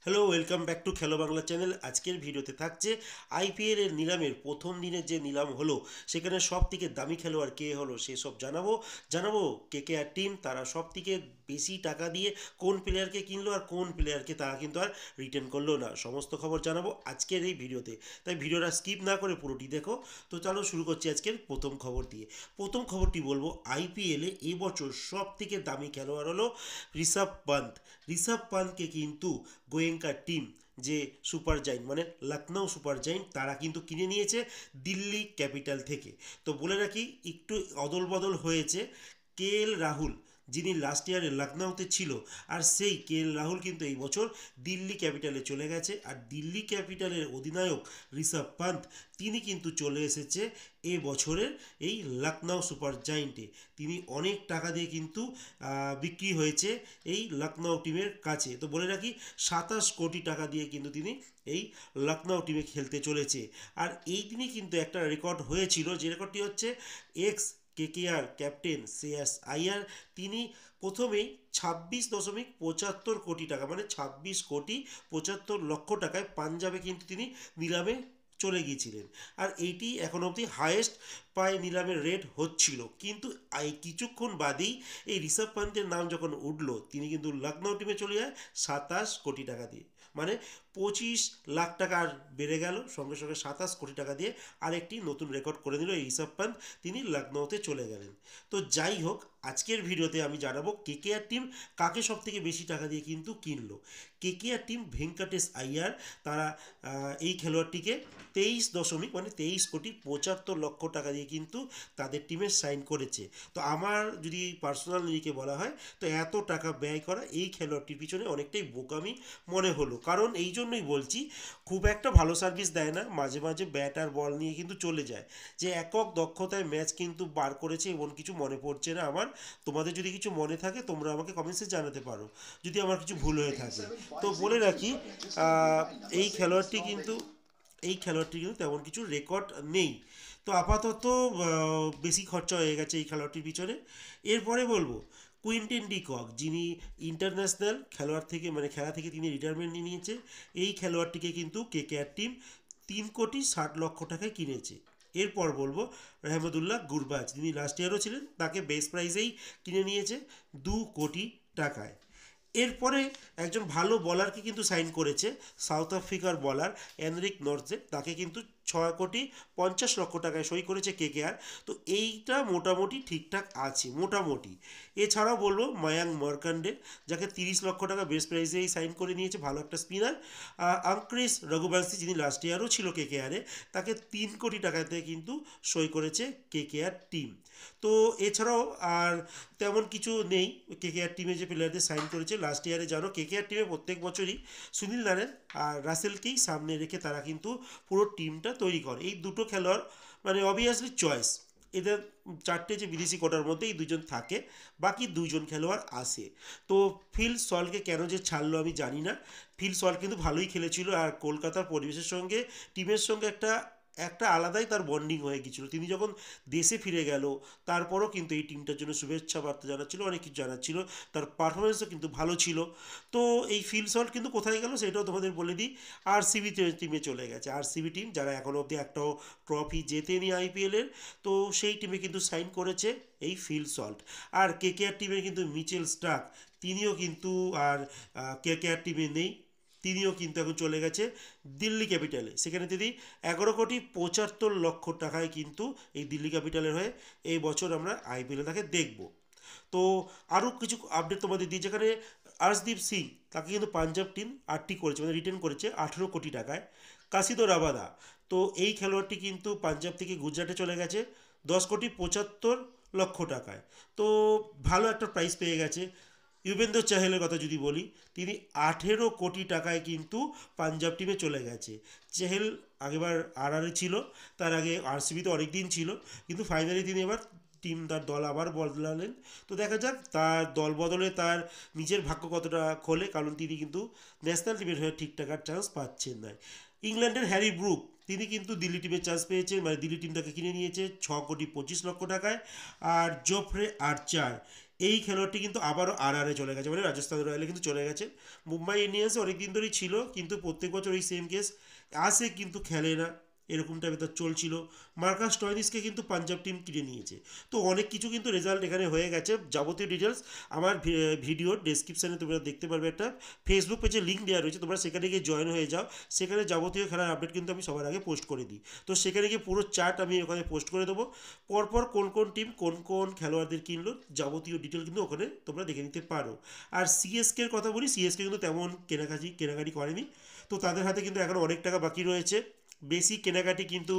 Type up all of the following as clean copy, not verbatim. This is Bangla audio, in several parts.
হ্যালো, ওয়েলকাম ব্যাক টু খেলো বাংলা চ্যানেল। আজকের ভিডিওতে থাকছে আইপিএল এর নিলামের প্রথম দিনের যে নিলাম হলো, সেখানে সব থেকে দামি খেলোয়াড় কে হলো সেসব জানাবো কেকেআর টিম তারা সব থেকে বেশি টাকা দিয়ে কোন প্লেয়ারকে কিনলো আর কোন প্লেয়ারকে তারা কিন্তু আর রিটার্ন করলো না, সমস্ত খবর জানাবো আজকের এই ভিডিওতে। তাই ভিডিওটা স্কিপ না করে পুরোটি দেখো। তো চলো শুরু করছি আজকের প্রথম খবর দিয়ে। প্রথম খবরটি বলবো, আইপিএলে এবছর সব থেকে দামি খেলোয়াড় হলো ঋষভ পান্তকে কিন্তু গোয়েঙ্কা টিম, যে সুপার জায়েন্ট মানে লখনৌ সুপার জায়েন্ট, তারা কিন্তু কিনে নিয়েছে দিল্লি ক্যাপিটাল থেকে। তো বলে রাখি, একটু অদল বদল হয়েছে। রাহুল, যিনি লাস্ট ইয়ারে লখনৌতে ছিল, আর সেই রাহুল কিন্তু এই বছর দিল্লি ক্যাপিটালে চলে গেছে। আর দিল্লি ক্যাপিটালের অধিনায়ক ঋষভ পান্ত, তিনি কিন্তু চলে এসেছে এ বছরের এই লখনৌ সুপার জায়েন্টে। তিনি অনেক টাকা দিয়ে কিন্তু বিক্রি হয়েছে এই লখনৌ টিমের কাছে। তো বলে রাখি, 27 কোটি টাকা দিয়ে কিন্তু তিনি এই লখনৌ টিমে খেলতে চলেছে। আর এই তিনি কিন্তু একটা রেকর্ড হয়েছিল, যে রেকর্ডটি হচ্ছে x KKR captain Shreyas Iyer, তিনি প্রথমেই 26.75 কোটি টাকা মানে 26 কোটি 75 লক্ষ টাকায় পাঞ্জাবে কিন্তু তিনি নিলামে চলে গিয়েছিলেন। আর এইটি এখন অবধি হায়েস্ট প্রায় নিলামের রেট হচ্ছিল। কিন্তু এই কিছুক্ষণ বাদেই এই ঋষভ পান্তের নাম যখন উঠলো, তিনি কিন্তু লখনৌ টিমে চলে যায় 27 কোটি টাকা দিয়ে, মানে 25 লাখ টাকা আর বেড়ে গেল, সঙ্গে সঙ্গে 27 কোটি টাকা দিয়ে আরেকটি নতুন রেকর্ড করে দিল এই ঋষভ পান্ত, তিনি লখনৌতে চলে গেলেন। তো যাই হোক, আজকের ভিডিওতে আমি জানাবো কেকেআর টিম কাকে সব থেকে বেশি টাকা দিয়ে কিন্তু কিনলো। কেকেআর টিম ভেঙ্কটেশ আইয়ার, তারা এই খেলোয়াড়টিকে 23.75 লক্ষ টাকা দিয়ে কিন্তু তাদের টিমে সাইন করেছে। তো আমার যদি পার্সোনাল নিরিখে বলা হয়, তো এত টাকা ব্যয় করা এই খেলোয়াড়টির পিছনে অনেকটাই বোকামি মনে হলো। কারণ এই জন্যই বলছি, খুব একটা ভালো সার্ভিস দেয় না, মাঝে মাঝে ব্যাট আর বল নিয়ে কিন্তু চলে যায়। যে একক দক্ষতায় ম্যাচ কিন্তু বার করেছে এমন কিছু মনে পড়ছে না আমার। তোমাদের যদি কিছু মনে থাকে তোমরা আমাকে কমেন্টসে জানাতে পারো যদি আমার কিছু ভুল হয়ে থাকে। তো বলে রাখি, আহ, এই খেলোয়াড়টি কিন্তু তেমন কিছু রেকর্ড নেই। তো আপাতত বেশি খরচা হয়ে গেছে এই খেলোয়াড়টির পিছনে। এরপরে বলবো কুইন্টেন ডিকক, যিনি ইন্টারন্যাশনাল খেলোয়াড় থেকে মানে খেলা থেকে তিনি রিটায়ারমেন্ট নিয়ে নিয়েছে। এই খেলোয়াড়টিকে কিন্তু কেকেআর টিম 3 কোটি 60 লক্ষ টাকায় কিনেছে। এরপর বলবো রহমদুল্লাহ গুরবাজ, যিনি লাস্ট ইয়ারও ছিলেন, তাকে বেস্ট প্রাইসেই কিনে নিয়েছে 2 কোটি টাকায়। এরপরে একজন ভালো বলারকে কিন্তু সাইন করেছে সাউথ আফ্রিকার বলার এনরিক নর্থে, তাকে কিন্তু 6 কোটি 50 লক্ষ টাকায় সই করেছে কেকেআর। তো এইটা মোটামুটি ঠিকঠাক আছে মোটামুটি। এছাড়াও বলবো মায়াঙ্ক মার্কান্ডে, যাকে 30 লক্ষ টাকা বেস্ট প্রাইসেই সাইন করে নিয়েছে, ভালো একটা স্পিনার। আঙ্ক্রিস রঘুবংশী, যিনি লাস্ট ইয়ারও ছিল কেকেআরে, তাকে 3 কোটি টাকাতে কিন্তু সই করেছে কেকেআর টিম। তো এছাড়াও আর তেমন কিছু নেই। কেকেআর টিমে যে প্লেয়ারদের সাইন করেছে লাস্ট ইয়ারে, জানো কেকেআর টিমে প্রত্যেক বছরই সুনীল নারায়ণ আর রাসেলকেই সামনে রেখে তারা কিন্তু পুরো টিমটা তৈরি করে। এই দুটো খেলোয়াড় মানে অবভিয়াসলি চয়েস, এদের চারটে যে বিদেশি কোটার মধ্যে এই দুজন থাকে, বাকি দুজন খেলোয়াড় আসে। তো ফিল সল্টকে কেন যে ছাড়লো আমি জানি না। ফিল সল্ট কিন্তু ভালোই খেলেছিল, আর কলকাতার পরিবেশের সঙ্গে টিমের সঙ্গে একটা একটা আলাদাই তার বন্ডিং হয়ে গিয়েছিলো। তিনি যখন দেশে ফিরে গেল, তারপরও কিন্তু এই টিমটার জন্য শুভেচ্ছা বার্তা জানাচ্ছিল, অনেক কিছু জানাচ্ছিল, তার পারফরমেন্সও কিন্তু ভালো ছিল। তো এই ফিল সল্ট কিন্তু কোথায় গেল সেটাও তোমাদের বলে দিই, আরসিবি টিমে চলে গেছে। আরসিবি টিম, যারা এখনও অবধি একটাও ট্রফি জেতেনি আইপিএলের, তো সেই টিমে কিন্তু সাইন করেছে এই ফিল সল্ট। আর কেকেআর টিমের কিন্তু মিচেল স্টার্ক, তিনিও কিন্তু আর কেকেআর টিমে নেই, তিনিও কিন্তু এখন চলে গেছে দিল্লি ক্যাপিটালে। সেখানে তিনি 11 কোটি 75 লক্ষ টাকায় কিন্তু এই দিল্লি ক্যাপিটালের হয়ে এই বছর আমরা আইপিএলে তাকে দেখব। তো আরও কিছু আপডেট তোমাদের দিই, যেখানে আর্শদীপ সিং, তাকে কিন্তু পাঞ্জাব টিম আটটি করেছে মানে রিটার্ন করেছে 18 কোটি টাকায়। কাশিদো রাবাদা, তো এই খেলোয়াড়টি কিন্তু পাঞ্জাব থেকে গুজরাটে চলে গেছে 10 কোটি 75 লক্ষ টাকায়। তো ভালো একটা প্রাইস পেয়ে গেছে। ইউবেন্দ্র চাহেলের কথা যদি বলি, তিনি 18 কোটি টাকায় কিন্তু পাঞ্জাব টিমে চলে গেছে। চেহেল আগেবার আরআরে ছিল, তার আগে আরসিবিতে অনেক দিন ছিল, কিন্তু ফাইনালি তিনি এবার তার দল আবার বদলালেন। তো দেখা যাক তার দল বদলে তার নিজের ভাগ্য কতটা খোলে, কারণ তিনি কিন্তু ন্যাশনাল টিমের হয়ে ঠিকঠাক আর চান্স পাচ্ছেন না। ইংল্যান্ডের হ্যারি ব্রুক, তিনি কিন্তু দিল্লি টিমে চান্স পেয়েছেন, মানে দিল্লি টিম তাকে কিনে নিয়েছে 6 কোটি 25 লক্ষ টাকায়। আর জোফ্রে আর্চার, এই খেলোয়াড়টি কিন্তু আবারও আরআরে চলে গেছে, মানে রাজস্থান রয়্যালে কিন্তু চলে গেছে। মুম্বাই ইন্ডিয়ান্সে অনেক দিন ধরেই ছিল, কিন্তু প্রত্যেক বছর এই সেম কেস, আসে কিন্তু খেলে না, এরকম টাইপের তার চলছিল। মার্কাস স্টয়নিসকে কিন্তু পাঞ্জাব টিম কিনে নিয়েছে। তো অনেক কিছু কিন্তু রেজাল্ট এখানে হয়ে গেছে। যাবতীয় ডিটেলস আমার ভিডিওর ডেসক্রিপশানে তোমরা দেখতে পারবে, একটা ফেসবুক পেজে লিঙ্ক দেওয়া রয়েছে, তোমরা সেখানে গিয়ে জয়েন হয়ে যাও। সেখানে যাবতীয় খেলার আপডেট কিন্তু আমি সবার আগে পোস্ট করে দিই। তো সেখানে গিয়ে পুরো চার্ট আমি ওখানে পোস্ট করে দেবো, পরপর কোন কোন টিম কোন কোন খেলোয়াড়দের কিনলো যাবতীয় ডিটেল কিন্তু ওখানে তোমরা দেখে নিতে পারো। আর সিএসকের কথা বলি, সিএসকে কিন্তু তেমন কেনাকাটি করেনি। তো তাদের হাতে কিন্তু এখন অনেক টাকা বাকি রয়েছে। বেশি কেনাকাটি কিন্তু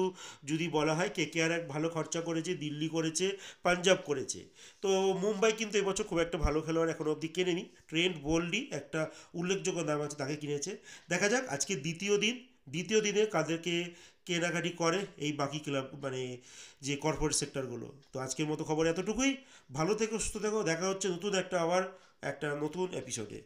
যদি বলা হয়, কেকেআর এক ভালো খরচা করেছে, দিল্লি করেছে, পাঞ্জাব করেছে। তো মুম্বাই কিন্তু এবছর খুব একটা ভালো খেলোয়াড় এখনও অবধি কেনেনি। ট্রেন্ট বোল্ডি একটা উল্লেখযোগ্য নাম আছে, তাকে কিনেছে। দেখা যাক আজকে দ্বিতীয় দিনে কাদেরকে কেনাকাটি করে এই বাকি ক্লাব, মানে যে কর্পোরেট সেক্টরগুলো। তো আজকের মতো খবর এতটুকুই। ভালো থেকো, সুস্থ থেকো, দেখা হচ্ছে নতুন একটা আবার একটা নতুন এপিসোডে।